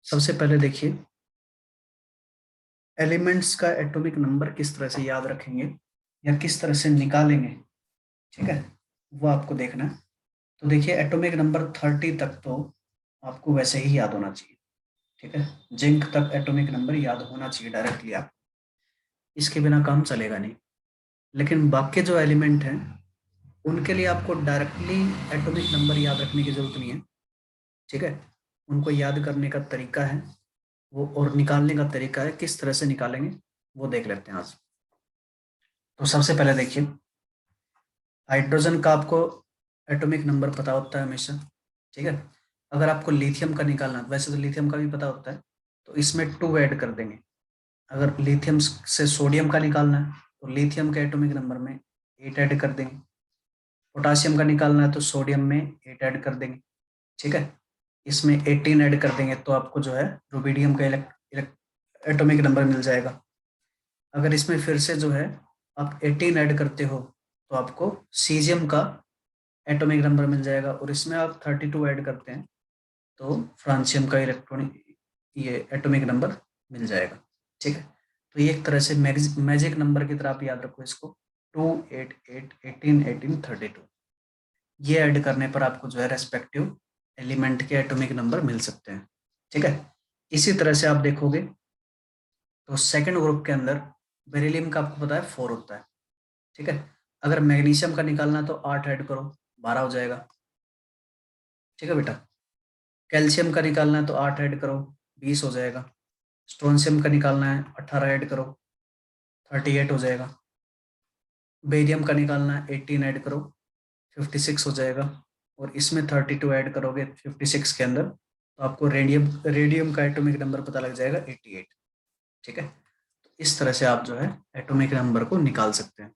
सबसे पहले देखिए एलिमेंट्स का एटॉमिक नंबर किस तरह से याद रखेंगे या किस तरह से निकालेंगे। ठीक है, वो आपको देखना है। तो देखिए एटॉमिक नंबर 30 तक तो आपको वैसे ही याद होना चाहिए। ठीक है, जिंक तक एटॉमिक नंबर याद होना चाहिए डायरेक्टली आप, इसके बिना काम चलेगा नहीं। लेकिन बाकी जो एलिमेंट हैं उनके लिए आपको डायरेक्टली एटॉमिक नंबर याद रखने की जरूरत नहीं है। ठीक है, उनको याद करने का तरीका है वो, और निकालने का तरीका है, किस तरह से निकालेंगे वो देख लेते हैं आज। तो सबसे पहले देखिए हाइड्रोजन का आपको एटॉमिक नंबर पता होता है हमेशा। ठीक है, अगर आपको लिथियम का निकालना है, वैसे तो लिथियम का भी पता होता है, तो इसमें 2 ऐड कर देंगे। अगर लिथियम से सोडियम का निकालना है तो लिथियम के एटॉमिक नंबर में 8 ऐड कर देंगे। पोटासियम का निकालना है तो सोडियम में 8 ऐड कर देंगे। ठीक है, इसमें 18 ऐड कर देंगे तो आपको जो है रुबिडियम का एटॉमिक नंबर मिल जाएगा। अगर इसमें फिर से जो है आप 18 ऐड करते हो तो आपको सीजियम का एटॉमिक नंबर मिल जाएगा, और इसमें आप 32 ऐड करते हैं तो फ्रांसियम का इलेक्ट्रॉनिक ये एटॉमिक नंबर मिल जाएगा। ठीक है, तो ये एक तरह से मैजिक नंबर की तरह आप याद रखो इसको, 2 8 8 18 18 32। ये ऐड करने पर आपको जो है रेस्पेक्टिव एलिमेंट के एटॉमिक नंबर मिल सकते हैं। ठीक है, इसी तरह से आप देखोगे तो सेकंड ग्रुप के अंदर बेरिलियम का आपको पता है 4 होता है। ठीक है, अगर मैग्नीशियम का निकालना है तो 8 ऐड करो, 12 हो जाएगा। ठीक है बेटा, कैल्शियम का निकालना है तो 8 ऐड करो, 20 हो जाएगा। स्ट्रोंशियम का निकालना है 18 ऐड करो, 38 हो जाएगा। बेरियम का निकालना है 18 ऐड करो, 56 हो जाएगा। और इसमें 32 ऐड करोगे 56 के अंदर तो आपको रेडियम रेडियम का एटॉमिक नंबर पता लग जाएगा 88। ठीक है, तो इस तरह से आप जो है एटॉमिक नंबर को निकाल सकते हैं।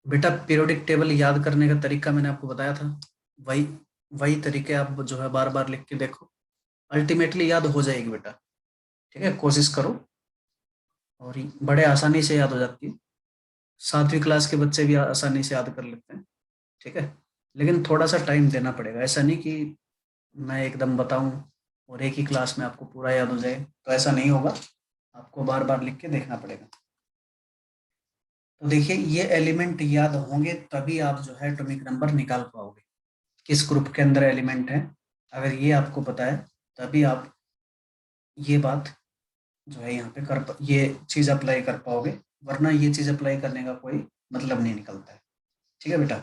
बेटा पीरियोडिक टेबल याद करने का तरीका मैंने आपको बताया था, वही वही तरीके आप जो है बार बार लिख के देखो, अल्टीमेटली याद हो जाएगी बेटा। ठीक है, कोशिश करो, और बड़े आसानी से याद हो जाती है। 7वीं क्लास के बच्चे भी आसानी से याद कर लेते हैं। ठीक है, लेकिन थोड़ा सा टाइम देना पड़ेगा, ऐसा नहीं कि मैं एकदम बताऊं और एक ही क्लास में आपको पूरा याद हो जाए, तो ऐसा नहीं होगा, आपको बार बार लिख के देखना पड़ेगा। तो देखिए ये एलिमेंट याद होंगे तभी आप जो है एटॉमिक नंबर निकाल पाओगे, किस ग्रुप के अंदर एलिमेंट है। अगर ये आपको पता है तभी आप ये बात जो है यहाँ पे ये चीज अप्लाई कर पाओगे, वरना ये चीज अप्लाई करने का कोई मतलब नहीं निकलता है। ठीक है बेटा,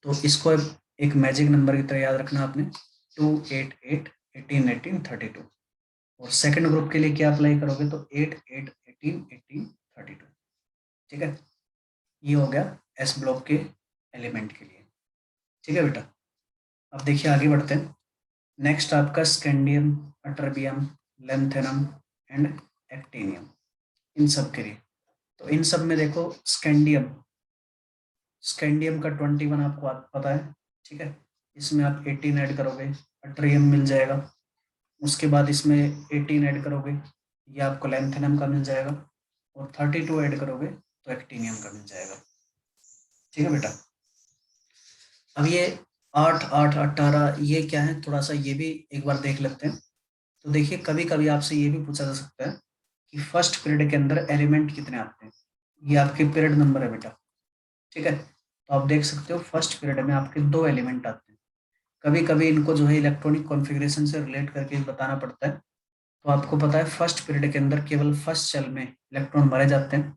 तो इसको एक मैजिक नंबर की तरह याद रखना आपने, 2 8 8 18 18 32। और सेकंड ग्रुप के लिए क्या अप्लाई करोगे तो 8 8 18 18 32। ठीक है, ये हो गया एस ब्लॉक के एलिमेंट के लिए। ठीक है बेटा, अब देखिए आगे बढ़ते हैं। नेक्स्ट आपका स्कैंडियम, अटर्बियम, लेंथेनम एंड एक्टिनियम, इन सब के लिए। तो इन सब में देखो स्कैंडियम, स्कैंडियम का 21 आपको पता है। ठीक है, इसमें आप 18 ऐड करोगे, अट्रियम मिल जाएगा। उसके बाद इसमें 18 ऐड करोगे, ये आपको लैंथेनम का मिल जाएगा। और 32 ऐड करोगे तो एक्टिनियम का मिल जाएगा। ठीक है बेटा, अब ये 8 8 18 ये क्या है, थोड़ा सा ये भी एक बार देख लेते हैं। तो देखिए कभी कभी आपसे ये भी पूछा जा सकता है कि फर्स्ट पीरियड के अंदर एलिमेंट कितने आते हैं। ये आपके पीरियड नंबर है बेटा। ठीक है, तो आप देख सकते हो फर्स्ट पीरियड में आपके 2 एलिमेंट आते हैं। कभी कभी इनको जो है इलेक्ट्रॉनिक कॉन्फ़िगरेशन से रिलेट करके बताना पड़ता है। तो आपको पता है फर्स्ट पीरियड के अंदर केवल फर्स्ट शेल में इलेक्ट्रॉन भरे जाते हैं,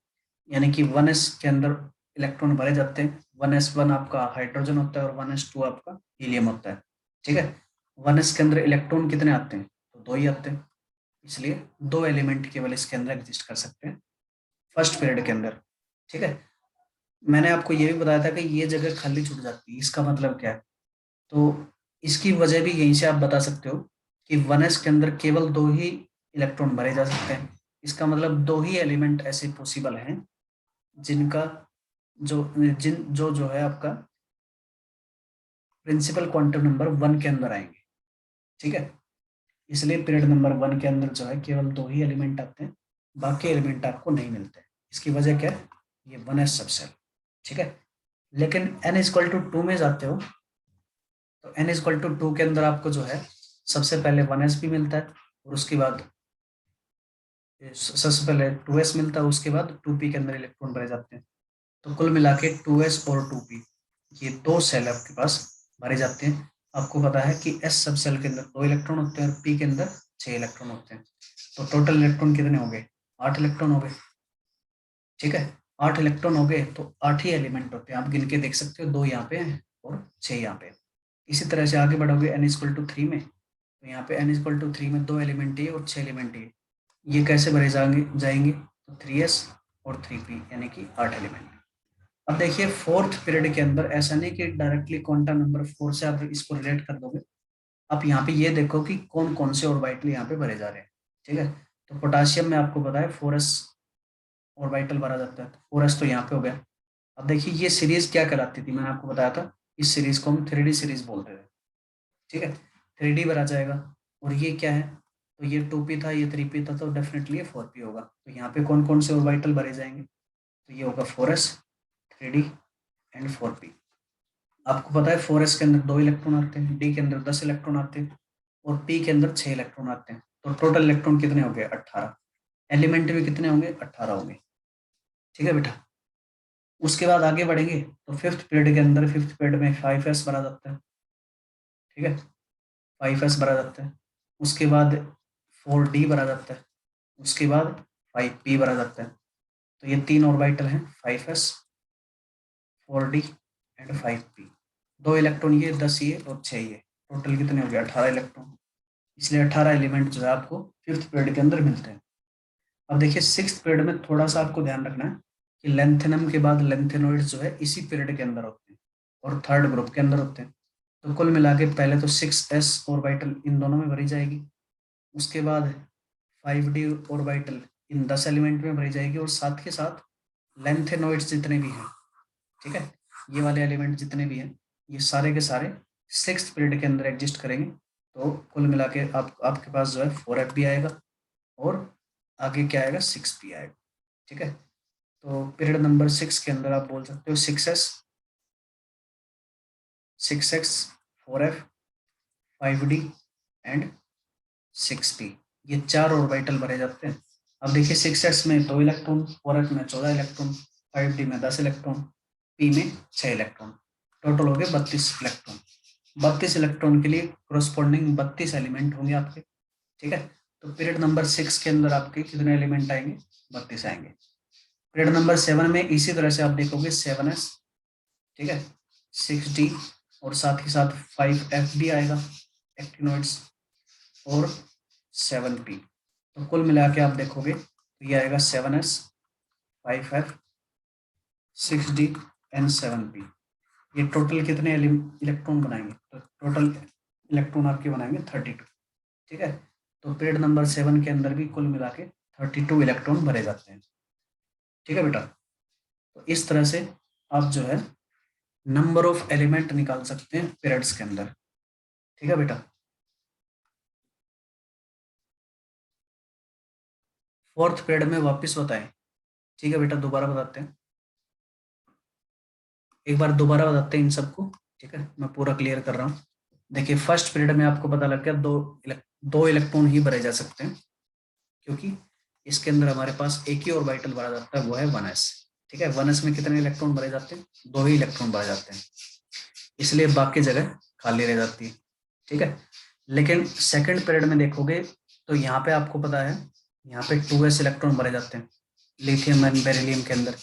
यानी कि 1s के अंदर इलेक्ट्रॉन भरे जाते हैं। 1s1 आपका हाइड्रोजन होता है और 1s2 आपका हीलियम होता है। ठीक है, 1s के अंदर इलेक्ट्रॉन कितने आते हैं तो 2 ही आते हैं, इसलिए 2 एलिमेंट केवल इसके अंदर एग्जिस्ट कर सकते हैं फर्स्ट पीरियड के अंदर। ठीक है, मैंने आपको ये भी बताया था कि ये जगह खाली छूट जाती है, इसका मतलब क्या है, तो इसकी वजह भी यहीं से आप बता सकते हो कि 1s के अंदर केवल 2 ही इलेक्ट्रॉन भरे जा सकते हैं। इसका मतलब 2 ही एलिमेंट ऐसे पॉसिबल हैं जिनका जो है आपका प्रिंसिपल क्वांटम नंबर 1 के अंदर आएंगे। ठीक है, इसलिए पीरियड नंबर 1 के अंदर जो है केवल 2 ही एलिमेंट आते हैं, बाकी एलिमेंट आपको नहीं मिलते। इसकी वजह क्या है, ये 1s सबसेल। ठीक है, लेकिन n = 2 में जाते हो तो n इक्वल टू 2 के अंदर आपको जो है सबसे पहले 1s भी मिलता है, और उसके बाद सबसे पहले 2s मिलता है, उसके बाद 2p के अंदर इलेक्ट्रॉन भरे जाते हैं। तो कुल मिला के 2s और 2p ये दो सेल आपके पास भरे जाते हैं। आपको पता है कि s सब सेल के अंदर 2 इलेक्ट्रॉन होते हैं और p के अंदर 6 इलेक्ट्रॉन होते हैं। तो टोटल इलेक्ट्रॉन कितने हो गए? 8 इलेक्ट्रॉन हो गए। ठीक है, 8 इलेक्ट्रॉन हो गए तो 8 ही एलिमेंट होते हैं। आप गिन के देख सकते हो, 2 यहाँ पे हैं और 6 यहाँ पे। इसी तरह से आगे बढ़ोगे n इक्वल टू 3 में, तो यहाँ पे n इक्वल टू 3 में 2 एलिमेंट है और 6 एलिमेंट है। ये कैसे भरे जाएंगे? तो 3s और 3p यानी कि 8 एलिमेंट। अब देखिए फोर्थ पीरियड के अंदर ऐसा नहीं कि डायरेक्टली क्वांटम नंबर 4 से आप इसको रिलेट कर दोगे। आप यहाँ पे ये देखो कि कौन कौन से ऑर्बिटल यहाँ पे भरे जा रहे हैं। ठीक है, तो पोटासियम में आपको पता है 4s ऑर्बिटल भरा जाता है, तो 4s तो यहाँ पे हो गया। अब देखिए ये सीरीज क्या कहलाती थी, मैंने आपको बताया था इस सीरीज को हम 3D सीरीज बोलते थे। ठीक है, 3D भरा जाएगा। और ये क्या है? तो ये 2p था, ये 3p था, तो डेफिनेटली ये 4p होगा। तो यहाँ पे कौन कौन से ऑर्बिटल भरे जाएंगे? तो ये होगा 4s, 3D एंड 4p। आपको पता है 4s के अंदर 2 इलेक्ट्रॉन आते हैं, d के अंदर 10 इलेक्ट्रॉन आते हैं और p के अंदर 6 इलेक्ट्रॉन आते हैं। तो टोटल इलेक्ट्रॉन कितने हो गए? 18। एलिमेंट भी कितने होंगे? 18 होंगे। ठीक है बेटा, उसके बाद आगे बढ़ेंगे तो फिफ्थ पीरियड के अंदर, फिफ्थ पीरियड में 5s भरा जाता है। ठीक है, 5s भरा जाता है। उसके बाद 4d भरा जाता है। उसके बाद 5p भरा जाता है। तो ये 3 ऑर्बिटल हैं, 5s, 4d and 5p। 2 electron ये, 10 ये और 6 ये, टोटल कितने हो गए? 18 इलेक्ट्रॉन। इसलिए 18 एलिमेंट जो है आपको फिफ्थ पीरियड के अंदर मिलते हैं। अब देखिए सिक्स्थ पीरियड में थोड़ा सा आपको ध्यान रखना है कि लेंथेनम के बाद लेंथेनॉइड्स जो है इसी पीरियड के अंदर होते हैं और थर्ड ग्रुप के अंदर होते हैं। तो कुल मिला के पहले तो 6s ऑर्बिटल इन दोनों में भरी जाएगी। उसके बाद 5d ऑर्बिटल इन 10 एलिमेंट में भरी जाएगी, और साथ के साथ लेंथेनॉइड्स जितने भी हैं, ठीक है, ये वाले एलिमेंट जितने भी हैं, ये सारे के सारे सिक्स्थ पीरियड के अंदर एग्जिस्ट करेंगे। तो कुल मिला के आपके पास जो है 4f भी आएगा और आगे क्या आएगा? 6p आएगा। ठीक है, तो पीरियड नंबर 6 के अंदर आप बोल सकते हो 6s, 6x, 4f, 5d and 6p, ये 4 ऑर्बिटल भरे जाते हैं। अब देखिए 6s में 2 इलेक्ट्रॉन, 4f में 14 इलेक्ट्रॉन, 5d में 10 इलेक्ट्रॉन, p में 6 इलेक्ट्रॉन, टोटल हो गए 32 इलेक्ट्रॉन। 32 इलेक्ट्रॉन के लिए कोरस्पॉन्डिंग 32 एलिमेंट होंगे आपके। ठीक है, तो पीरियड नंबर 6 के अंदर आपके कितने एलिमेंट आएंगे? 32 आएंगे। पीरियड नंबर 7 में इसी तरह से आप देखोगे 7s, ठीक है, 6d और साथ ही साथ 5f भी आएगा एक्टिनोइड्स, और 7p। तो कुल मिला के आप देखोगे तो ये आएगा 7s, 5f, 6d and 7p। ये टोटल कितने इलेक्ट्रॉन बनाएंगे? तो टोटल इलेक्ट्रॉन आपके बनाएंगे 32। ठीक है, तो पीरियड नंबर 7 के अंदर भी कुल मिला के 32 इलेक्ट्रॉन भरे जाते हैं। ठीक है बेटा, तो इस तरह से आप जो है नंबर ऑफ एलिमेंट निकाल सकते हैं पीरियड्स के अंदर। ठीक है बेटा, फोर्थ पीरियड में वापस बताएं। ठीक है बेटा, दोबारा बताते हैं, एक बार दोबारा बताते हैं इन सबको। ठीक है, मैं पूरा क्लियर कर रहा हूँ। देखिए फर्स्ट पीरियड में आपको पता लग गया दो इलेक्ट्रॉन ही भरे जा सकते हैं, क्योंकि इसके अंदर हमारे पास एक ही ऑर्बिटल भरा जाता है, वो है 1s। ठीक है, 1s में कितने इलेक्ट्रॉन भरे जाते हैं? 2 ही इलेक्ट्रॉन भरे जाते हैं, इसलिए बाकी जगह खाली रह जाती है। ठीक है, लेकिन सेकंड पीरियड में देखोगे तो यहाँ पे आपको पता है यहाँ पे 2s इलेक्ट्रॉन भरे जाते हैं लिथियम एंड बेरिलियम के अंदर,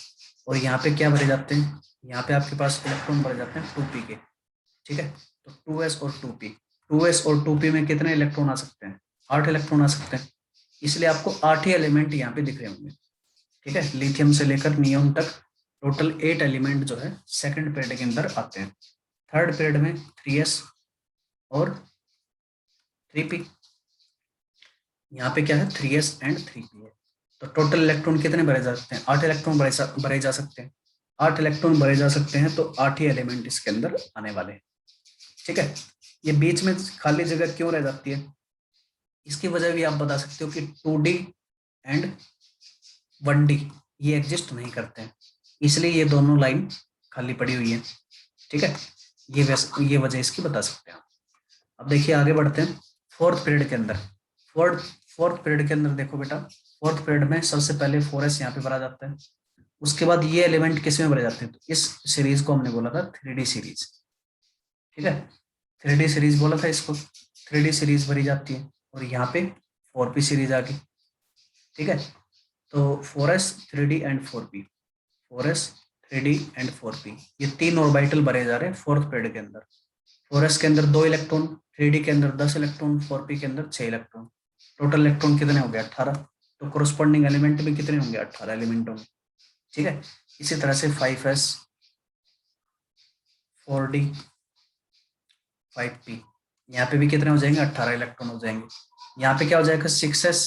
और यहाँ पे क्या भरे जाते हैं? यहाँ पे आपके पास इलेक्ट्रॉन भरे जाते हैं 2p के। ठीक है, तो 2s और 2p, 2s और 2p में कितने इलेक्ट्रॉन आ सकते हैं? 8 इलेक्ट्रॉन आ सकते हैं, इसलिए आपको 8 ही एलिमेंट यहाँ पे दिख रहे होंगे। ठीक है, लिथियम से लेकर नियॉन तक टोटल 8 एलिमेंट जो है सेकंड पीरियड के अंदर आते हैं। थर्ड पीरियड में 3s और 3p, यहाँ पे क्या है? 3s एंड 3p है। तो टोटल इलेक्ट्रॉन कितने भरे जा सकते हैं? 8 इलेक्ट्रॉन भरे जा सकते हैं। 8 इलेक्ट्रॉन भरे जा सकते हैं, तो 8 ही एलिमेंट इसके अंदर आने वाले हैं। ठीक है, ये बीच में खाली जगह क्यों रह जाती है? इसकी वजह भी आप बता सकते हो कि 2d एंड 1d ये एग्जिस्ट नहीं करते हैं, इसलिए ये दोनों लाइन खाली पड़ी हुई है। ठीक है, ये वजह इसकी बता सकते हैं आप। अब देखिए आगे बढ़ते हैं फोर्थ पीरियड के अंदर। फोर्थ फोर्थ पीरियड के अंदर देखो बेटा, फोर्थ पीरियड में सबसे पहले 4s यहाँ पे भरा जाता है। उसके बाद ये एलिमेंट किस में भरे जाते हैं, तो इस सीरीज को हमने बोला था 3D सीरीज। ठीक है, 3D सीरीज बोला था इसको, 3D सीरीज भरी जाती है और यहाँ पे 4p सीरीज आ गई। ठीक है, तो 4s 3D and 4p, 4s 3D and 4p, ये तीन ऑर्बिटल भरे जा रहे हैं फोर्थ पीरियड के अंदर। 4s के अंदर 2 इलेक्ट्रॉन, 3D के अंदर 10 इलेक्ट्रॉन, 4p के अंदर 6 इलेक्ट्रॉन। टोटल इलेक्ट्रॉन कितने हो गए, 18। तो कोरोस्पोंडिंग एलिमेंट भी कितने होंगे, 18 एलिमेंट होंगे। ठीक है, इसी तरह से 5s 4D 5p, यहाँ पे भी कितने हो जाएंगे, 18 इलेक्ट्रॉन हो जाएंगे। यहाँ पे क्या हो जाएगा, 6s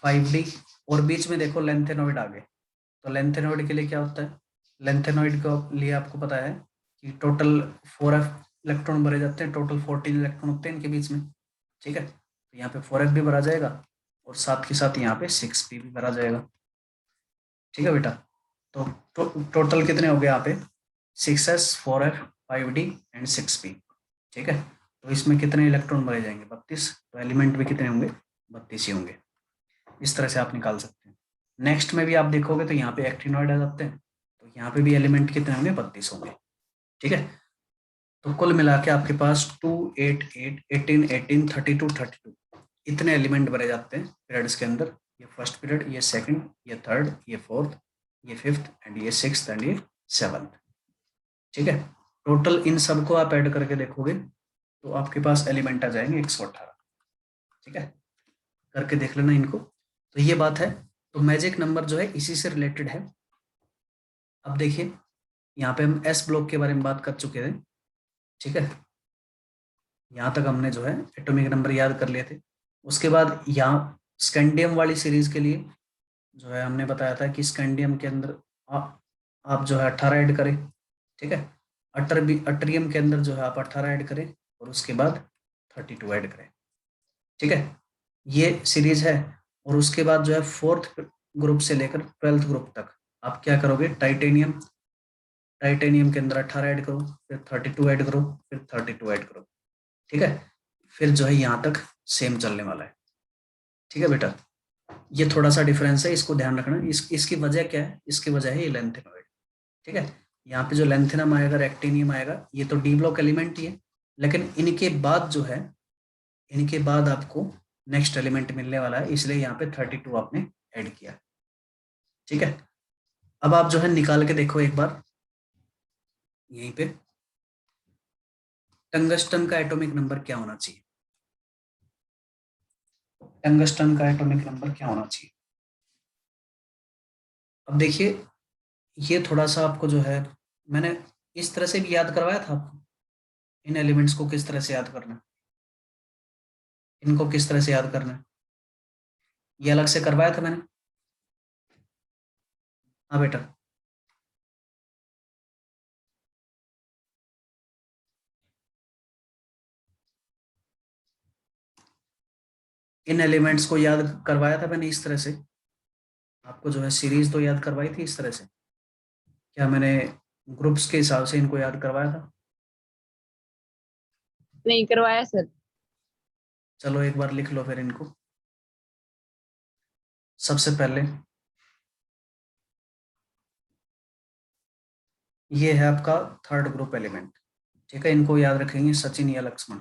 5D, और बीच में देखो लेंथेनॉइड आ गए। तो लेंथेनॉइड के लिए क्या होता है, लेंथेनॉइड के लिए आपको पता है कि टोटल 4f इलेक्ट्रॉन भरे जाते हैं, टोटल 14 इलेक्ट्रॉन होते हैं इनके बीच में। ठीक है, तो यहाँ पे 4f भी भरा जाएगा और साथ के साथ यहाँ पे 6p भी भरा जाएगा। ठीक है बेटा, तो टोटल कितने हो गए यहाँ पे, 6s 4f 5D and 6p। ठीक है, तो इसमें कितने इलेक्ट्रॉन भरे जाएंगे, 32। तो एलिमेंट भी कितने होंगे, 32 ही होंगे। इस तरह से आप निकाल सकते हैं। नेक्स्ट में भी आप देखोगे तो यहाँ पे एक्टिनॉइड आ जाते हैं, तो यहाँ पे भी एलिमेंट कितने होंगे, 32 होंगे। ठीक है, तो कुल मिला के आपके पास 2 8 8 18 18 32 32 इतने एलिमेंट भरे जाते हैं पीरियड्स के अंदर। ये फर्स्ट पीरियड, ये सेकंड, ये थर्ड, ये फोर्थ, ये फिफ्थ एंड ये सिक्स्थ एंड ये सेवंथ। ठीक है, टोटल इन सबको आप ऐड करके देखोगे तो आपके पास एलिमेंट आ जाएंगे 118। ठीक है, करके देख लेना इनको। तो ये बात है, तो मैजिक नंबर जो है इसी से रिलेटेड है। अब देखिए यहाँ पे हम एस ब्लॉक के बारे में बात कर चुके थे। ठीक है, यहाँ तक हमने जो है एटॉमिक नंबर याद कर लिए थे। उसके बाद यहाँ स्कैंडियम वाली सीरीज के लिए जो है हमने बताया था कि स्कैंडियम के अंदर आप जो है 18 ऐड करें। ठीक है, अट्रियम के अंदर जो है आप 18 ऐड करें और उसके बाद 32 ऐड करें। ठीक है, ये सीरीज है। और उसके बाद जो है फोर्थ ग्रुप से लेकर 12th ग्रुप तक आप क्या करोगे, टाइटेनियम, टाइटेनियम के अंदर 18 ऐड करो, फिर 32 ऐड करो, फिर 32 ऐड करो। ठीक है, फिर जो है यहाँ तक सेम चलने वाला है। ठीक है बेटा, ये थोड़ा सा डिफरेंस है, इसको ध्यान रखना। इसकी वजह क्या है, इसकी वजह है ये लेंथेनॉइड। ठीक है, यहाँ पे जो लेंथेनम आएगा, रेक्टेनियम आएगा, ये तो डी ब्लॉक एलिमेंट ही है, लेकिन इनके बाद जो है, इनके बाद आपको नेक्स्ट एलिमेंट मिलने वाला है, इसलिए यहाँ पे 32 आपने ऐड किया। ठीक है, अब आप जो है निकाल के देखो एक बार यहीं पे, टंगस्टन का एटॉमिक नंबर क्या होना चाहिए, टंगस्टन का एटॉमिक नंबर क्या होना चाहिए। अब देखिए ये थोड़ा सा आपको जो है, मैंने इस तरह से भी याद करवाया था आपको, इन एलिमेंट्स को किस तरह से याद करना है, इनको किस तरह से याद करना है, ये अलग से करवाया था मैंने। हाँ बेटा, इन एलिमेंट्स को याद करवाया था मैंने इस तरह से, आपको जो है सीरीज तो याद करवाई थी इस तरह से। क्या मैंने ग्रुप्स के हिसाब से इनको याद करवाया था, नहीं करवाया सर। चलो एक बार लिख लो फिर इनको। सबसे पहले ये है आपका थर्ड ग्रुप एलिमेंट। ठीक है, इनको याद रखेंगे सचिन या लक्ष्मण।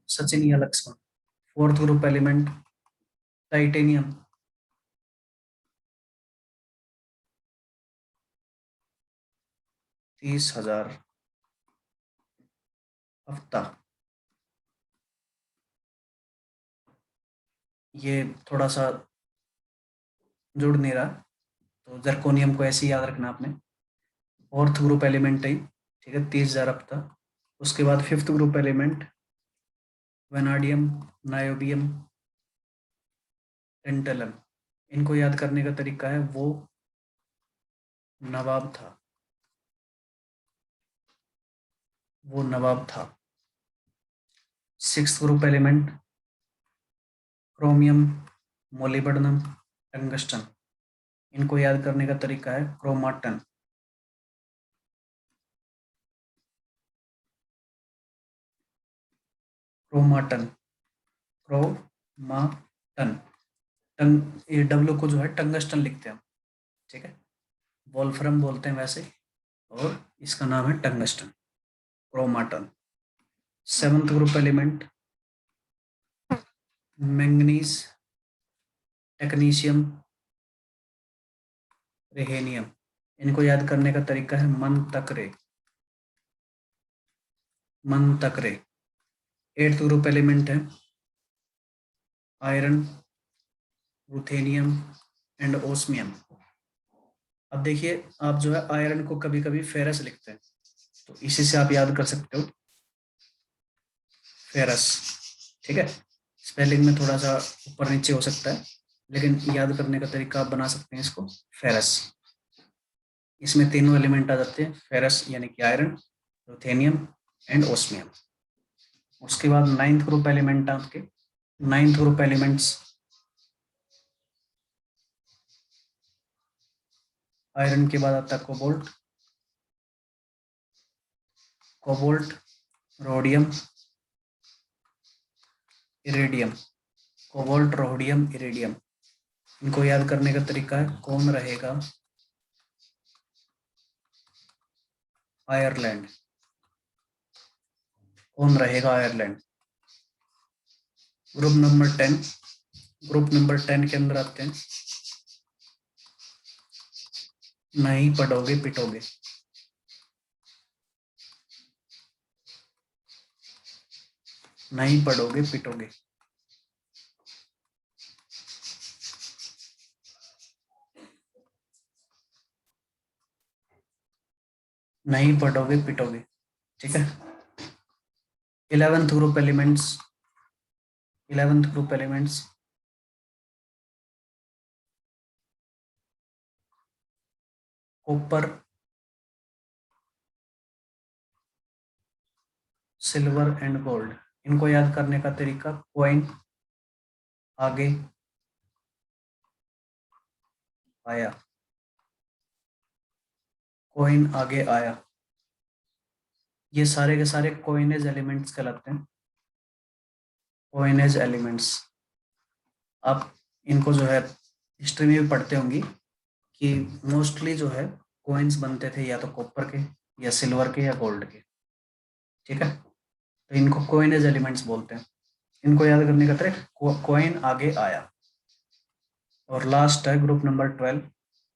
सचिन या Laxman. Fourth group element titanium, 30,000 हफ्ता। ये थोड़ा सा जुड़ नहीं रहा, तो जर्कोनियम को ऐसे ही याद रखना आपने। फोर्थ ग्रुप एलिमेंट है, ठीक है, 30,000 हफ्ता। उसके बाद fifth group element vanadium, niobium, tantalum. इनको याद करने का तरीका है, वो नवाब था, वो नवाब था। Sixth group element chromium, molybdenum, tungsten. इनको याद करने का तरीका है क्रोमाटन। क्रोमाटन, क्रोमाटन, टंग, ये डब्ल्यू को जो है टंगस्टन लिखते हैं हम, ठीक है। वोल्फ्रम बोलते हैं वैसे, और इसका नाम है टंगस्टन, क्रोमाटन। Seventh group element manganese, technetium, rhenium. इनको याद करने का तरीका है मन तक रे, मन तक रे। एट्थ ग्रुप एलिमेंट है आयरन, रुथेनियम एंड ओस्मियम। अब देखिए, आप जो है आयरन को कभी कभी फेरस लिखते हैं, तो इसी से आप याद कर सकते हो, फेरस, ठीक है। स्पेलिंग में थोड़ा सा ऊपर नीचे हो सकता है, लेकिन याद करने का तरीका आप बना सकते हैं इसको, फेरस। इसमें तीनों एलिमेंट आ जाते हैं, फेरस यानी कि आयरन, रुथेनियम एंड ओस्मियम। उसके बाद नाइन्थ ग्रुप एलिमेंट आपके, नाइन्थ ग्रुप एलिमेंट्स आयरन के बाद आता है cobalt, cobalt, rhodium, iridium, cobalt, rhodium, iridium. इनको याद करने का तरीका है कौन रहेगा आयरलैंड, कौन रहेगा Ireland. Group number 10, group number 10 के अंदर आते हैं नहीं पढ़ोगे पिटोगे, नहीं पढ़ोगे पिटोगे। नहीं पढ़ोगे पिटोगे, ठीक है। 11th group elements, 11th group elements copper, silver and gold. इनको याद करने का तरीका कॉइन आगे आया, कॉइन आगे आया। ये सारे के सारे कॉइनेज एलिमेंट्स कहलाते हैं, कॉइनेज एलिमेंट्स। आप इनको जो है हिस्ट्री में भी पढ़ते होंगे कि मोस्टली जो है कॉइन्स बनते थे या तो कॉपर के या सिल्वर के या गोल्ड के, ठीक है। तो इनको कॉइनेज एलिमेंट्स बोलते हैं। इनको याद करने का तरीका कॉइन आगे आया। और लास्ट है ग्रुप नंबर 12।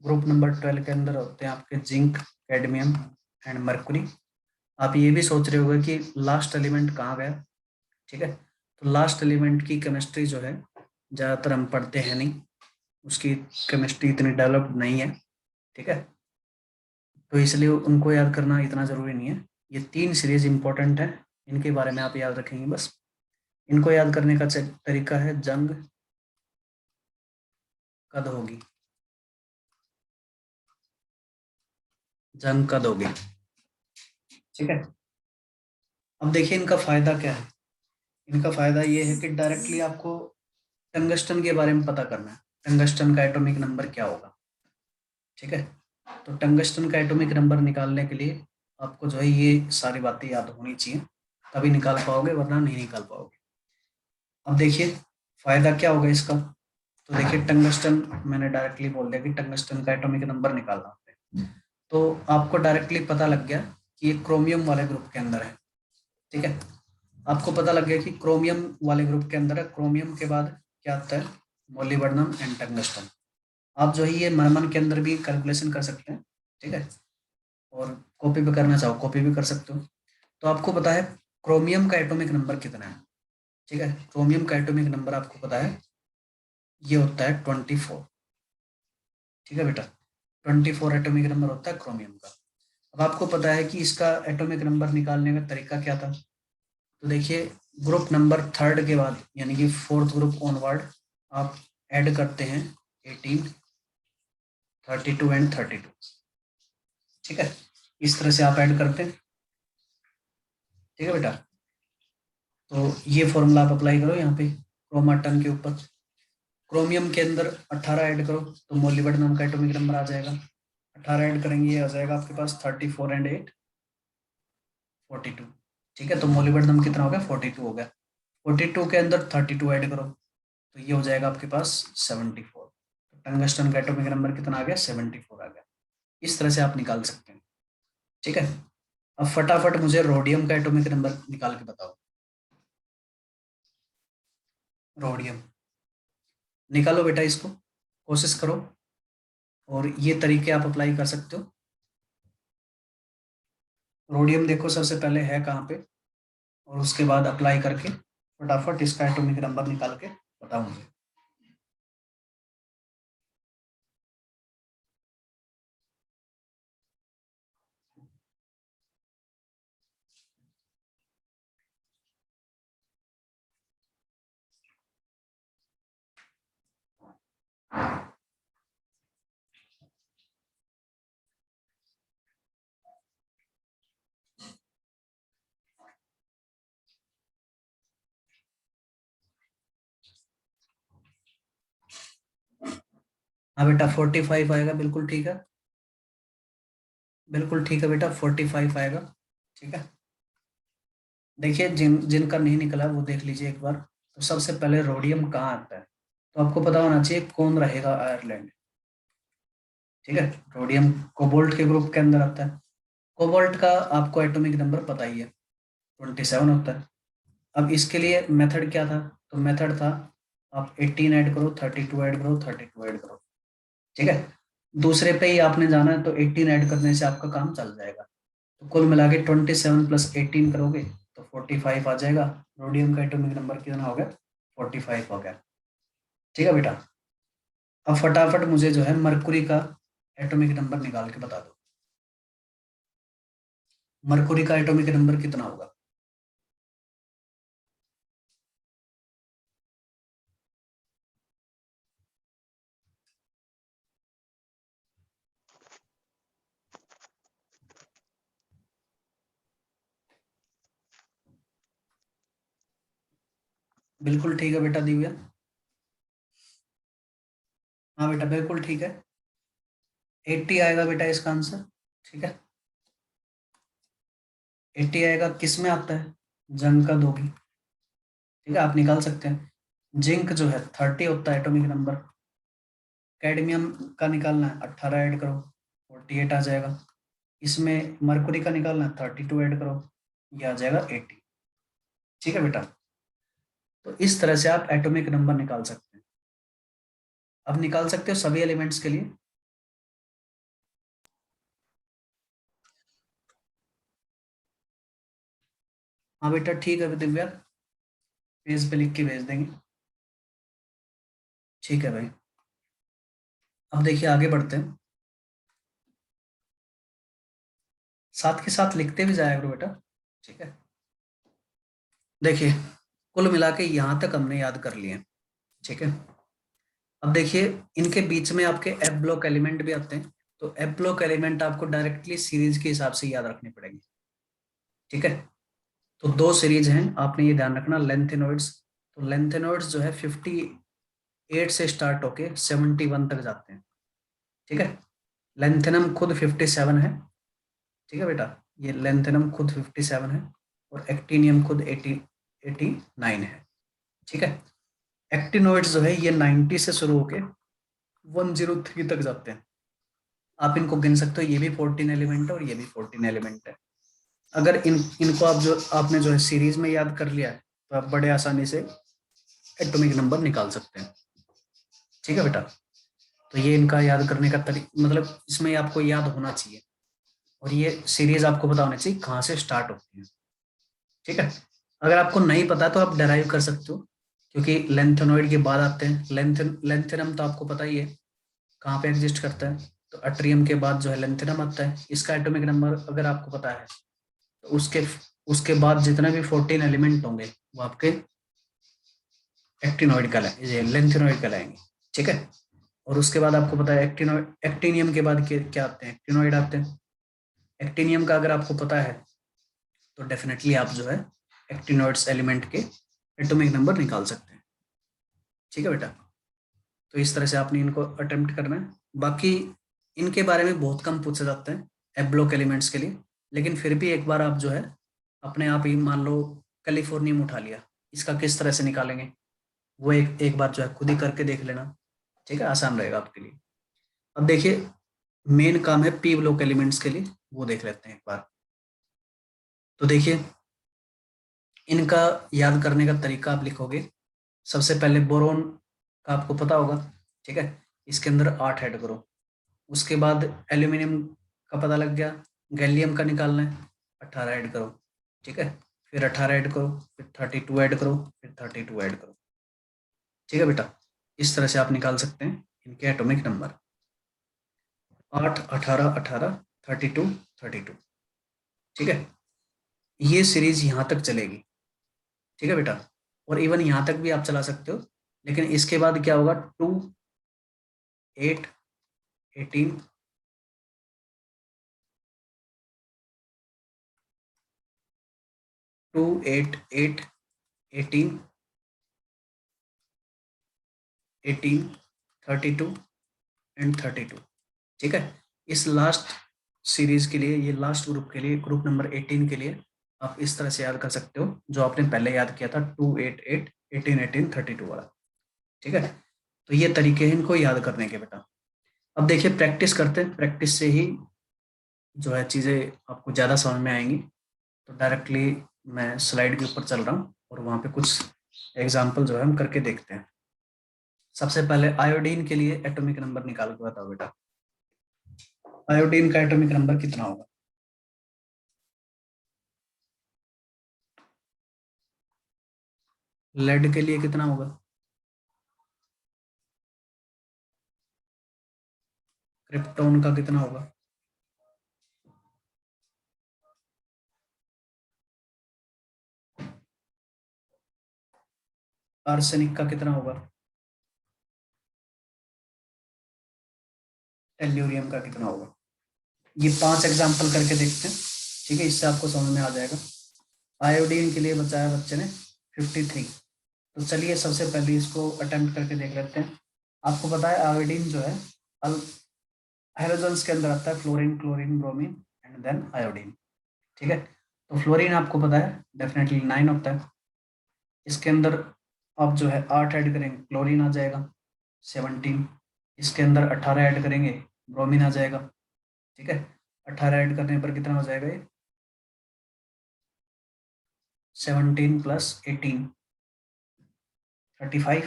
ग्रुप नंबर 12 के अंदर होते हैं आपके जिंक, कैडमियम एंड मरकुरी। आप ये भी सोच रहे होंगे कि लास्ट एलिमेंट कहाँ गया, ठीक है। तो लास्ट एलिमेंट की केमिस्ट्री जो है ज़्यादातर हम पढ़ते हैं नहीं, उसकी केमिस्ट्री इतनी डेवलप्ड नहीं है, ठीक है। तो इसलिए उनको याद करना इतना ज़रूरी नहीं है। ये 3 सीरीज इंपॉर्टेंट है, इनके बारे में आप याद रखेंगे बस। इनको याद करने का तरीका है जंग कद होगी, जंग कद होगी, ठीक है। अब देखिए इनका फायदा क्या है। इनका फायदा ये है कि डायरेक्टली आपको टंगस्टन के बारे में पता करना है, टंगस्टन का एटॉमिक नंबर क्या होगा, ठीक है। तो टंगस्टन का एटॉमिक नंबर निकालने के लिए आपको जो है ये सारी बातें याद होनी चाहिए, तभी निकाल पाओगे, वरना नहीं निकाल पाओगे। अब देखिए फायदा क्या होगा इसका। तो देखिए टंगस्टन, मैंने डायरेक्टली बोल दिया कि टंगस्टन का एटॉमिक नंबर निकालना है, तो आपको डायरेक्टली पता लग गया कि ये क्रोमियम वाले ग्रुप के अंदर है, ठीक है। आपको पता लग गया कि क्रोमियम वाले ग्रुप के अंदर है। क्रोमियम के बाद क्या आता है, मोलिब्डेनम एंड टंगस्टन। आप जो है ये मन मन के अंदर भी कैलकुलेशन कर सकते हैं, ठीक है। और कॉपी पे करना चाहो कॉपी भी कर सकते हो। तो आपको पता है क्रोमियम का एटॉमिक नंबर कितना है, ठीक है। क्रोमियम का एटॉमिक नंबर आपको पता है, ये होता है 24, ठीक है बेटा। 24 एटॉमिक नंबर होता है क्रोमियम का। अब आपको पता है कि इसका एटॉमिक नंबर निकालने का तरीका क्या था। तो देखिए ग्रुप नंबर 3 के बाद यानी कि 4th ग्रुप ऑनवर्ड आप ऐड करते हैं 18, 32 एंड 32, ठीक है। इस तरह से आप ऐड करते हैं, ठीक है बेटा। तो ये फॉर्मूला आप अप्लाई करो यहाँ पे क्रोमाटन के ऊपर। क्रोमियम के अंदर 18 ऐड करो तो मोलिब्डेनम का एटॉमिक नंबर आ जाएगा। 18 ऐड करेंगे, ये आ जाएगा आपके पास 34 एंड 8 42। ठीक है, तो मोलिब्डेनम कितना हो गया? 42 हो गया। 42 के अंदर 32 ऐड करो तो ये हो जाएगा आपके पास 74। तो टंगस्टन का एटॉमिक नंबर कितना आ गया? 74 आ गया। इस तरह से आप निकाल सकते हैं। ठीक है, अब फटाफट मुझे रोडियम का एटॉमिक नंबर निकाल के बताओ। रोडियम निकालो बेटा, इसको कोशिश करो, और ये तरीके आप अप्लाई कर सकते हो। रोडियम देखो सबसे पहले है कहाँ पे, और उसके बाद अप्लाई करके फटाफट इसका एटॉमिक नंबर निकाल के बताओ मुझे। हाँ बेटा 45 आएगा, बिल्कुल ठीक है। बिल्कुल ठीक है बेटा, 45 आएगा। ठीक है, देखिए जिनका नहीं निकला वो देख लीजिए एक बार। तो सबसे पहले रोडियम कहाँ आता है, तो आपको पता होना चाहिए कौन रहेगा, आयरलैंड। ठीक है, रोडियम कोबाल्ट के ग्रुप के अंदर आता है। कोबाल्ट का आपको एटॉमिक नंबर पता ही है, 27 होता है। अब इसके लिए मेथड क्या था, तो मेथड था आप 18 ऐड करो, 32 ऐड करो, 32 ऐड करो। ठीक है, दूसरे पे ही आपने जाना है, तो 18 ऐड करने से आपका काम चल जाएगा। तो कुल मिला के 27 प्लस 18 करोगे तो 45 आ जाएगा। रोडियम का एटॉमिक नंबर कितना हो गया? 45 हो गया। ठीक है बेटा, अब फटाफट मुझे जो है मरकुरी का एटॉमिक नंबर निकाल के बता दो। मरकुरी का एटॉमिक नंबर कितना होगा? बिल्कुल ठीक है बेटा दिव्या। हाँ बेटा बिल्कुल ठीक है, 80 आएगा बेटा इसका आंसर। ठीक है, 80 आएगा, किस में आता है? जंग का दोगी। ठीक है, आप निकाल सकते हैं। जिंक जो है 30 होता है एटॉमिक नंबर। कैडमियम का निकालना है, 18 ऐड करो, 48 आ जाएगा। इसमें मरकुरी का निकालना है, 32 ऐड करो, ये आ जाएगा 80। ठीक है बेटा, तो इस तरह से आप एटॉमिक नंबर निकाल सकते हैं। अब निकाल सकते हो सभी एलिमेंट्स के लिए। हाँ बेटा ठीक है दिव्या, पेज पे लिख के भेज देंगे। ठीक है भाई, अब देखिए आगे बढ़ते हैं। साथ के साथ लिखते भी जाया करो बेटा। ठीक है, देखिए कुल मिला के यहाँ तक हमने याद कर लिए। ठीक है, अब देखिए इनके बीच में आपके एफ ब्लॉक एलिमेंट भी आते हैं, तो एफ ब्लॉक एलिमेंट आपको डायरेक्टली सीरीज के हिसाब से याद रखने पड़ेंगे। ठीक है, तो दो सीरीज हैं, आपने ये ध्यान रखना, लेंथेनॉइड्स। तो लेंथेनॉइड्स जो है 58 से स्टार्ट होके 71 तक जाते हैं। ठीक है, लेंथेनम खुद 57 है। ठीक है बेटा, ये लेंथेनम खुद 57 है, और एक्टिनियम खुद 89 है। ठीक है, एक्टिनोइड्स जो है ये 90 से शुरू होके 103 तक जाते हैं। आप इनको गिन सकते हो, ये भी 14 एलिमेंट है और ये भी 14 एलिमेंट है। अगर इनको आप जो आपने जो है सीरीज में याद कर लिया है, तो आप बड़े आसानी से एटॉमिक नंबर निकाल सकते हैं। ठीक है बेटा, तो ये इनका याद करने का तरीका, मतलब इसमें आपको याद होना चाहिए, और ये सीरीज आपको पता होना चाहिए कहाँ से स्टार्ट होती है। ठीक है, अगर आपको नहीं पता तो आप डेराइव कर सकते हो, क्योंकि लेंथेनॉइड के बाद आते हैं लेंथेनम, तो आपको पता ही है कहाँ पे एग्जिस्ट करता है। तो अट्रियम के बाद जो है लेंथेनम आता है, इसका एटॉमिक नंबर अगर आपको पता है तो उसके उसके बाद जितने भी 14 एलिमेंट होंगे वो आपके एक्टिनॉइड कहलाए, लेंथेनॉइड कहलाएंगे। ठीक है, और उसके बाद आपको पता है एक्टिनॉइड, एक्टिनियम के बाद क्या आते हैं? एक्टिनॉइड आते हैं। एक्टिनियम का अगर आपको पता है तो डेफिनेटली आप जो है एक्टिनॉइड्स एलिमेंट के एटॉमिक नंबर निकाल सकते हैं। ठीक है बेटा, तो इस तरह से आपने इनको अटेम्प्ट करना है। बाकी इनके बारे में बहुत कम पूछे जाते हैं एफ ब्लॉक एलिमेंट्स के लिए, लेकिन फिर भी एक बार आप जो है अपने आप ही मान लो कैलिफोर्नियम उठा लिया, इसका किस तरह से निकालेंगे वो एक एक बार जो है खुद ही करके देख लेना, ठीक है, आसान रहेगा आपके लिए। अब देखिए मेन काम है पी ब्लॉक एलिमेंट्स के लिए, वो देख लेते हैं एक बार। तो देखिए इनका याद करने का तरीका आप लिखोगे, सबसे पहले बोरोन का आपको पता होगा, ठीक है, इसके अंदर 8 ऐड करो। उसके बाद एल्यूमिनियम का पता लग गया, गैलियम का निकालना है, 18 ऐड करो, ठीक है, फिर 18 ऐड करो, फिर 32 ऐड करो, फिर 32 ऐड करो, ठीक है बेटा। इस तरह से आप निकाल सकते हैं इनके एटॉमिक नंबर, 8 18 18 32 32, ठीक है। ये सीरीज यहाँ तक चलेगी, ठीक है बेटा, और इवन यहाँ तक भी आप चला सकते हो, लेकिन इसके बाद क्या होगा, 2 8 18 2 8 8 18 18 32 एंड 32, ठीक है। इस लास्ट सीरीज के लिए, ये लास्ट ग्रुप के लिए, ग्रुप नंबर 18 के लिए आप इस तरह से याद कर सकते हो जो आपने पहले याद किया था, 2 8 8 18 18 32 वाला, ठीक है। तो ये तरीके हैं इनको याद करने के बेटा। अब देखिए प्रैक्टिस करते हैं, प्रैक्टिस से ही जो है चीज़ें आपको ज़्यादा समझ में आएंगी। तो डायरेक्टली मैं स्लाइड के ऊपर चल रहा हूँ और वहाँ पे कुछ एग्जाम्पल जो है हम करके देखते हैं। सबसे पहले आयोडीन के लिए एटॉमिक नंबर निकाल के बताओ बेटा, आयोडीन का एटॉमिक नंबर कितना होगा? लेड के लिए कितना होगा? क्रिप्टॉन का कितना होगा? आर्सेनिक का कितना होगा? टेल्यूरियम का कितना होगा? ये 5 एग्जाम्पल करके देखते हैं, ठीक है, इससे आपको समझ में आ जाएगा। आयोडीन के लिए बताया बच्चे ने 53। तो चलिए सबसे पहले इसको अटेम्प्ट करके देख लेते हैं। आपको पता है आयोडीन जो है हाइड्रोजन्स के अंदर आता है, fluorine chlorine bromine and then iodine, ठीक है। तो फ्लोरीन आपको पता है डेफिनेटली 9 होता है, इसके अंदर आप जो है 8 ऐड करेंगे क्लोरीन आ जाएगा 17, इसके अंदर 18 ऐड करेंगे ब्रोमीन आ जाएगा, ठीक है। 18 ऐड करने पर कितना हो जाएगा ये, 17 प्लस 18 35,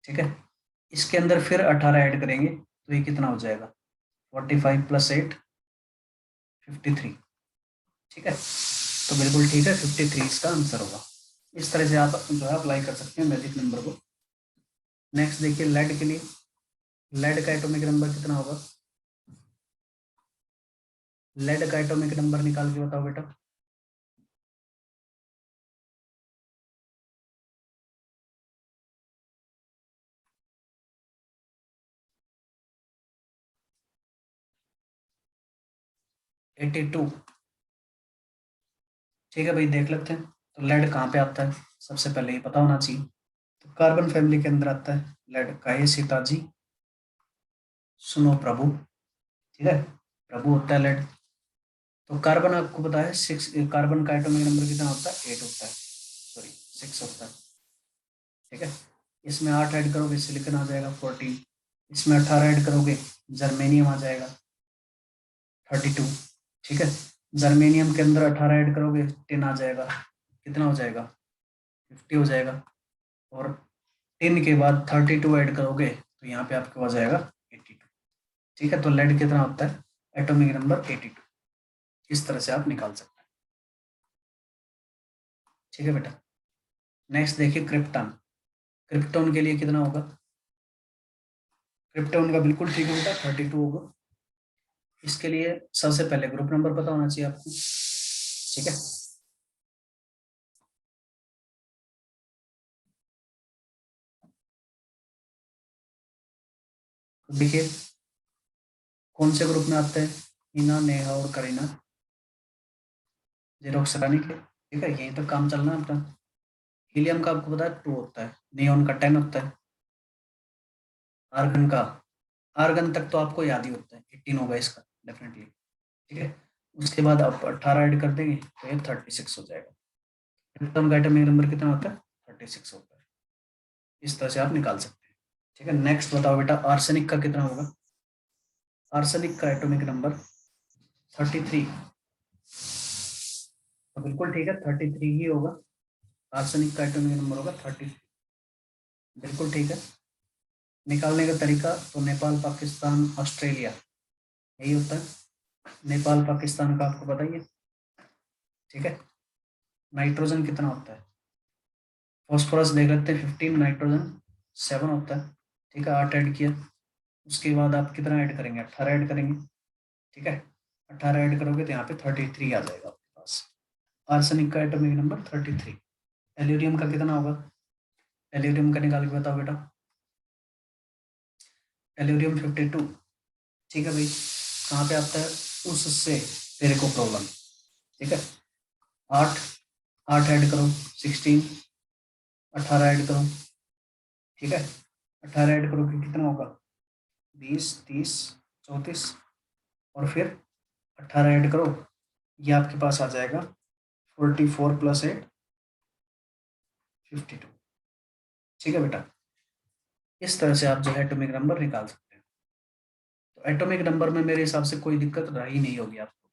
ठीक है। इसके अंदर फिर 18 ऐड करेंगे तो ये कितना हो जाएगा, 45 प्लस 8 53, ठीक है। तो बिल्कुल ठीक है, 53 इसका आंसर होगा। इस तरह से आप जो है अप्लाई कर सकते हैं मैजिक नंबर को। नेक्स्ट देखिए लेड के लिए, लेड का एटॉमिक नंबर कितना होगा? लेड का एटॉमिक नंबर निकाल के बताओ बेटा। 82, ठीक है भाई, देख लेते हैं। तो लेड कहाँ पे आता है, सबसे पहले ये पता होना चाहिए। तो कार्बन फैमिली के अंदर आता है लेड का, ये सीता जी सुनो प्रभु, ठीक है, प्रभु होता है लेड। तो कार्बन आपको पता है 6, कार्बन का एटॉमिक नंबर कितना होता है, 8 होता है, सॉरी 6 होता है, ठीक है। इसमें 8 ऐड करोगे सिलिकॉन आ जाएगा 14, इसमें 18 ऐड करोगे जर्मेनियम आ जाएगा 32, ठीक है। जर्मेनियम के अंदर 18 ऐड करोगे 10 आ जाएगा, कितना हो जाएगा, 50 हो जाएगा। और 10 के बाद 32 ऐड करोगे तो यहाँ पे आपके हो जाएगा 82, ठीक है। तो लेड कितना होता है, एटॉमिक नंबर 82, इस तरह से आप निकाल सकते हैं, ठीक है बेटा। नेक्स्ट देखिए क्रिप्टॉन, क्रिप्टॉन के लिए कितना होगा? क्रिप्टॉन का बिल्कुल ठीक है बेटा, 32 होगा। इसके लिए सबसे पहले ग्रुप नंबर पता होना चाहिए आपको, ठीक है। तो देखिए कौन से ग्रुप में आते हैं, हीना नेहा और करीना, जेरोक्स रानी के, ठीक है, यहीं तक काम चलना है अपना। हीलियम का आपको पता है 2 होता है, नियोन का 10 होता है, आर्गन का, आर्गन तक तो आपको याद ही होता है, 18 होगा इसका डेफिनेटली, ठीक है। उसके बाद आप 18 ऐड कर देंगे तो ये 36 हो जाएगा। क्रिप्टॉन का एटॉमिक नंबर कितना होता है? 36 होता है। इस तरह से आप निकाल सकते हैं, ठीक है। नेक्स्ट बताओ बेटा, आर्सेनिक का कितना होगा? आर्सेनिक का एटॉमिक नंबर 33, तो बिल्कुल ठीक है, 33 ही होगा। आर्सेनिक का एटॉमिक नंबर होगा 33, बिल्कुल ठीक है। निकालने का तरीका तो नेपाल, पाकिस्तान, ऑस्ट्रेलिया, यही होता है। नेपाल पाकिस्तान का आपको बताइए, ठीक है। नाइट्रोजन कितना होता है? फॉस्फोरस देख लेते हैं 15, नाइट्रोजन 7 होता है, ठीक है। 8 ऐड किया, उसके बाद आप कितना ऐड करेंगे? 18 ऐड करेंगे, ठीक है। 18 ऐड करोगे तो यहाँ पे 33 आ जाएगा आपके पास। आर्सेनिक का एटॉमिक नंबर 33। टेल्यूरियम का कितना होगा? टेल्यूरियम का निकाल के बताओ बेटा। टेल्यूरियम 52, ठीक है भाई। कहाँ पे आता है? उससे तेरे को प्रॉब्लम, ठीक है। 8, 8 ऐड करो 16, 18 ऐड करो, ठीक है। 18 ऐड करो कि कितना होगा? 20, 30, 34, और फिर 18 ऐड करो, ये आपके पास आ जाएगा 44 + 8, 52, ठीक है बेटा। इस तरह से आप जो है एटॉमिक नंबर निकाल सकते हैं। तो एटॉमिक नंबर में मेरे हिसाब से कोई दिक्कत रही नहीं होगी आपको,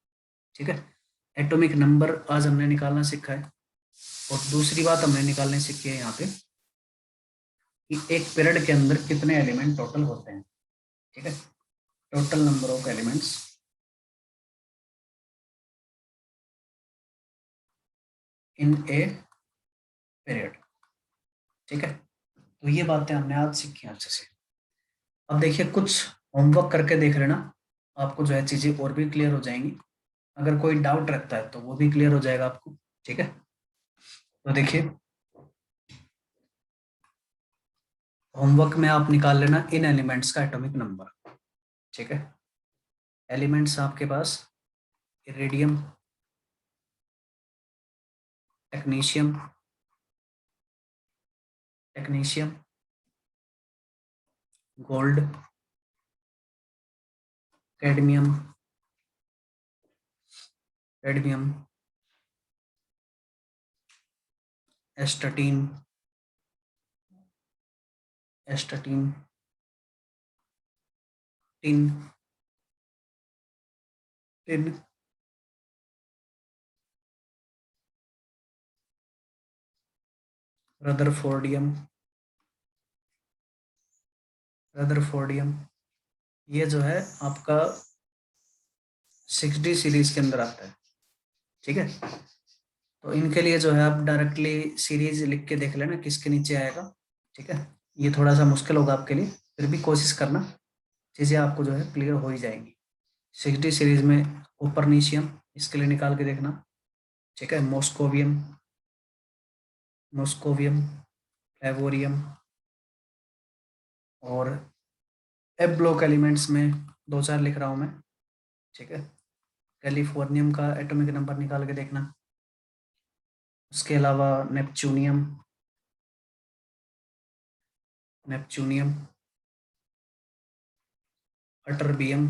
ठीक है। एटॉमिक नंबर आज हमने निकालना सीखा है। और दूसरी बात हमने निकालने सीखी है यहाँ पे कि एक पीरियड के अंदर कितने एलिमेंट टोटल होते हैं, ठीक है। Total number of elements in a period, ठीक है। तो ये बातें हमने आज सीखी अच्छे से। अब देखिए कुछ होमवर्क करके देख लेना, आपको जो है चीजें और भी क्लियर हो जाएंगी। अगर कोई डाउट रहता है तो वो भी क्लियर हो जाएगा आपको, ठीक है। तो देखिए होमवर्क में आप निकाल लेना इन एलिमेंट्स का एटॉमिक नंबर, ठीक है। एलिमेंट्स आपके पास iridium, technetium, technetium, gold, cadmium, cadmium, astatine, astatine, tin, tin, rutherfordium, rutherfordium, ये जो है आपका 6D सीरीज के अंदर आता है, ठीक है। तो इनके लिए जो है आप डायरेक्टली सीरीज लिख के देख लेना किसके नीचे आएगा, ठीक है। ये थोड़ा सा मुश्किल होगा आपके लिए, फिर भी कोशिश करना, चीज़ें आपको जो है क्लियर हो ही जाएंगी। 6D सीरीज में कोपरनीशियम, इसके लिए निकाल के देखना, ठीक है। मॉस्कोवियम, मॉस्कोवियम, फ्लेवोरियम, और एफ ब्लॉक एलिमेंट्स में 2-4 लिख रहा हूँ मैं, ठीक है। कैलिफोर्नियम का एटॉमिक नंबर निकाल के देखना। उसके अलावा नेपच्यूनियम, नेपच्यूनियम, अटरबियम,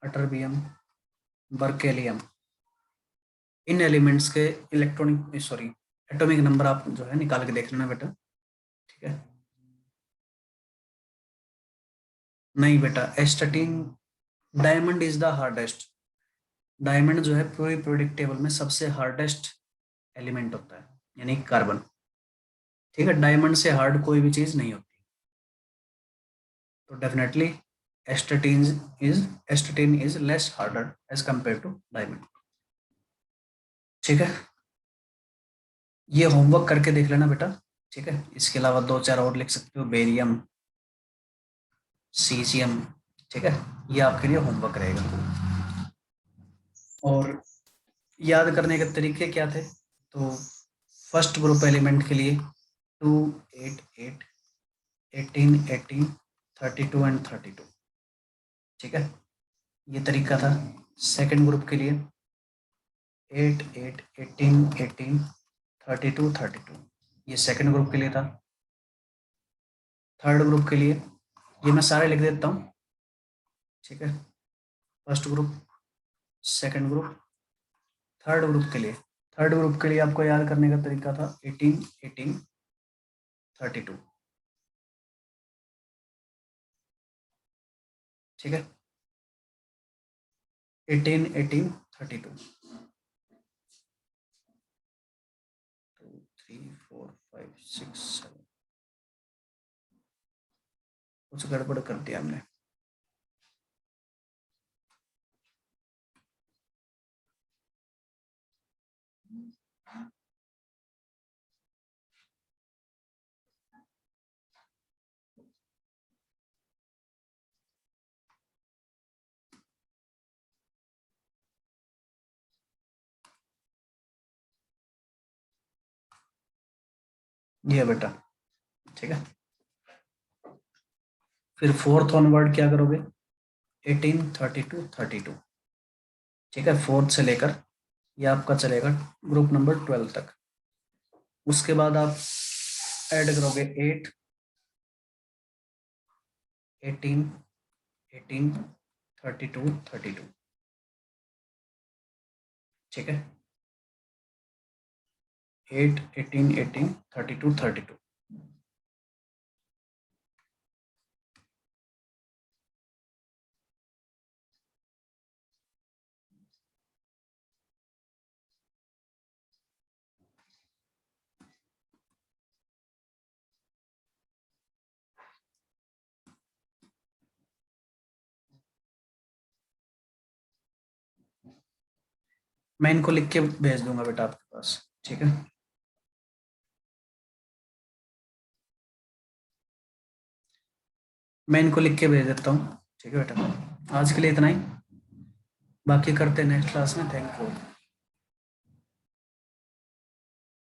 अटरबियम, बर्केलियम, इन एलिमेंट्स के इलेक्ट्रॉनिक सॉरी एटॉमिक नंबर आप जो है निकाल के देख लेना बेटा, ठीक है। नहीं बेटा, astatine, diamond is the hardest, diamond जो है पूरी पीरियोडिक टेबल में सबसे हार्डेस्ट एलिमेंट होता है, यानी कार्बन, ठीक है। डायमंड से हार्ड कोई भी चीज नहीं होती, तो definitely astatine astatine is less harder as compare to diamond, ठीक है। ये होमवर्क करके देख लेना बेटा, ठीक है। इसके अलावा 2-4 और लिख सकते हो, बेरियम, सीजियम, ठीक है। ये आपके लिए होमवर्क रहेगा। और याद करने के तरीके क्या थे? तो फर्स्ट ग्रुप एलिमेंट के लिए 2, 8, 8, 18, 18, 32 एंड 32, ठीक है। ये तरीका था। सेकंड ग्रुप के लिए 8, 8, 18, 18, 32, 32, ये सेकंड ग्रुप के लिए था। थर्ड ग्रुप के लिए ये मैं सारे लिख देता हूँ, ठीक है। First group, second group, third group के लिए, थर्ड ग्रुप के लिए आपको याद करने का तरीका था 18 18 32, ठीक है। 18 18 32, 2 3 4 5 6 7, कुछ गड़बड़ कर दिया हमने। ये बेटा, ठीक है। फिर फोर्थ ऑनवर्ड क्या करोगे, 18 32 32, ठीक है। फोर्थ से लेकर ये आपका चलेगा ग्रुप नंबर 12 तक। उसके बाद आप ऐड करोगे 8 18 18 32 32, ठीक है। 8 18 18 32 32। मैं इनको लिख के भेज दूंगा बेटा आपके पास, ठीक है। मैं इनको लिख के भेज देता हूँ, ठीक है बेटा। आज के लिए इतना ही, बाकी करते हैं नेक्स्ट क्लास में। Thank you.